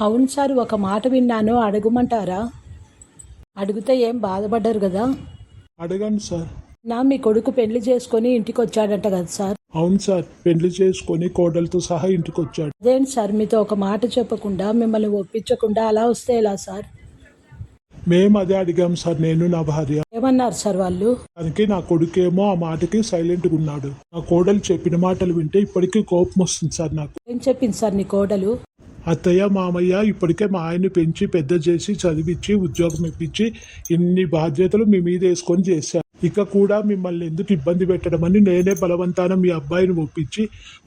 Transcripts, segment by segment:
అవును సార్, ఒక మాట విన్నాను, అడగమంటారా? అడిగితే ఏం బాధపడ్డారు కదా? అడగండి సార్. మీ కొడుకు పెళ్లి చేసుకొని ఇంటికి వచ్చాడంట కదా సార్? అవును సార్, పెళ్లి చేసుకొని కోడలతో సహా ఇంటికి వచ్చాడు. అదేంటి సార్, మీతో ఒక మాట చెప్పకుండా, మిమ్మల్ని ఒప్పించకుండా అలా వస్తే ఎలా సార్? మేము అదే అడిగాం సార్, నేను నా భార్య. ఏమన్నారు సార్ వాళ్ళు? దానికి నా కొడుకేమో ఆ మాటకి సైలెంట్గా ఉన్నాడు. నా కోడలు చెప్పిన మాటలు వింటే ఇప్పటికీ కోపం వస్తుంది సార్ నాకు. ఏం చెప్పింది సార్ నీ కోడలు? అత్తయ్య మామయ్య ఇప్పటికే మా ఆయన్ని పెంచి పెద్ద చేసి చదివించి ఉద్యోగం ఇప్పించి ఇన్ని బాధ్యతలు మీ మీద వేసుకొని చేశారు. ఇక కూడా మిమ్మల్ని ఎందుకు ఇబ్బంది పెట్టడం అని నేనే బలవంతాన మీ అబ్బాయిని ఒప్పించి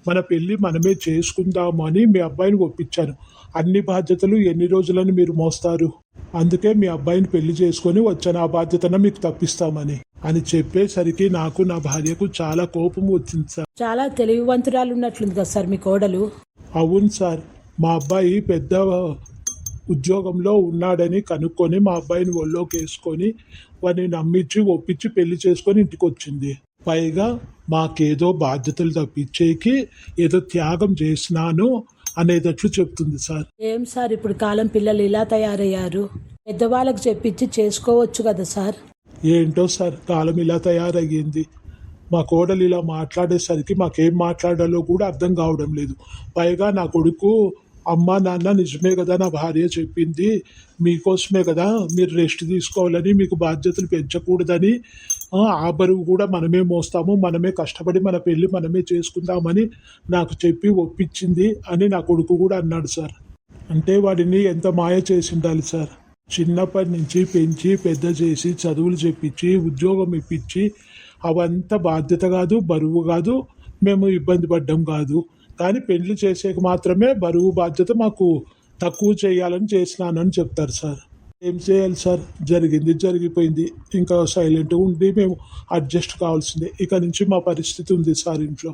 మన పెళ్లి మనమే చేసుకుందాము అని మీ అబ్బాయిని ఒప్పించాను. అన్ని బాధ్యతలు ఎన్ని రోజులని మీరు మోస్తారు? అందుకే మీ అబ్బాయిని పెళ్లి చేసుకొని వచ్చాను, ఆ బాధ్యతను మీకు తప్పిస్తామని అని చెప్పేసరికి నాకు నా భార్యకు చాలా కోపం వచ్చింది సార్. చాలా తెలివివంతురాలు ఉన్నట్లుంది కదా సార్ మీ కోడలు. అవును సార్, మా అబ్బాయి పెద్ద ఉద్యోగంలో ఉన్నాడని కనుక్కొని మా అబ్బాయిని ఒళ్ళోకి వేసుకొని వాడిని నమ్మించి ఒప్పించి పెళ్లి చేసుకొని ఇంటికి వచ్చింది. పైగా మాకేదో బాధ్యతలు తప్పించేకి ఏదో త్యాగం చేసినాను అనేటట్లు చెప్తుంది సార్. ఏం సార్, ఇప్పుడు కాలం పిల్లలు ఇలా తయారయ్యారు. పెద్దవాళ్ళకి చెప్పించి చేసుకోవచ్చు కదా సార్. ఏంటో సార్, కాలం ఇలా తయారయ్యింది. మా కోడలు ఇలా మాట్లాడేసరికి మాకేం మాట్లాడాలో కూడా అర్థం కావడం లేదు. పైగా నా కొడుకు అమ్మ నాన్న నిజమే కదా నా భార్య చెప్పింది, మీకోసమే కదా మీరు రెస్ట్ తీసుకోవాలని, మీకు బాధ్యతలు పెంచకూడదని, ఆ బరువు కూడా మనమే మోస్తాము, మనమే కష్టపడి మన పెళ్ళి మనమే చేసుకుందామని నాకు చెప్పి ఒప్పించింది అని నా కొడుకు కూడా అన్నాడు సార్. అంటే వాడిని ఎంత మాయ చేసి ఉండాలి సార్. చిన్నప్పటి నుంచి పెంచి పెద్ద చేసి చదువులు చెప్పించి ఉద్యోగం ఇప్పించి అవంతా బాధ్యత కాదు, బరువు కాదు, మేము ఇబ్బంది పడ్డం కాదు. కానీ పెళ్లి చేసేకి మాత్రమే బరువు బాధ్యత మాకు తక్కువ చేయాలని చేసినానని చెప్తారు సార్. ఏం చేయాలి సార్, జరిగింది జరిగిపోయింది. ఇంకా సైలెంట్గా ఉండి మేము అడ్జస్ట్ కావాల్సిందే. ఇక నుంచి మా పరిస్థితి ఉంది సార్ ఇంట్లో.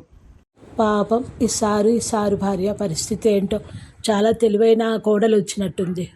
పాపం ఈ సారు భార్య పరిస్థితి ఏంటో. చాలా తెలివైన కోడలు వచ్చినట్టుంది.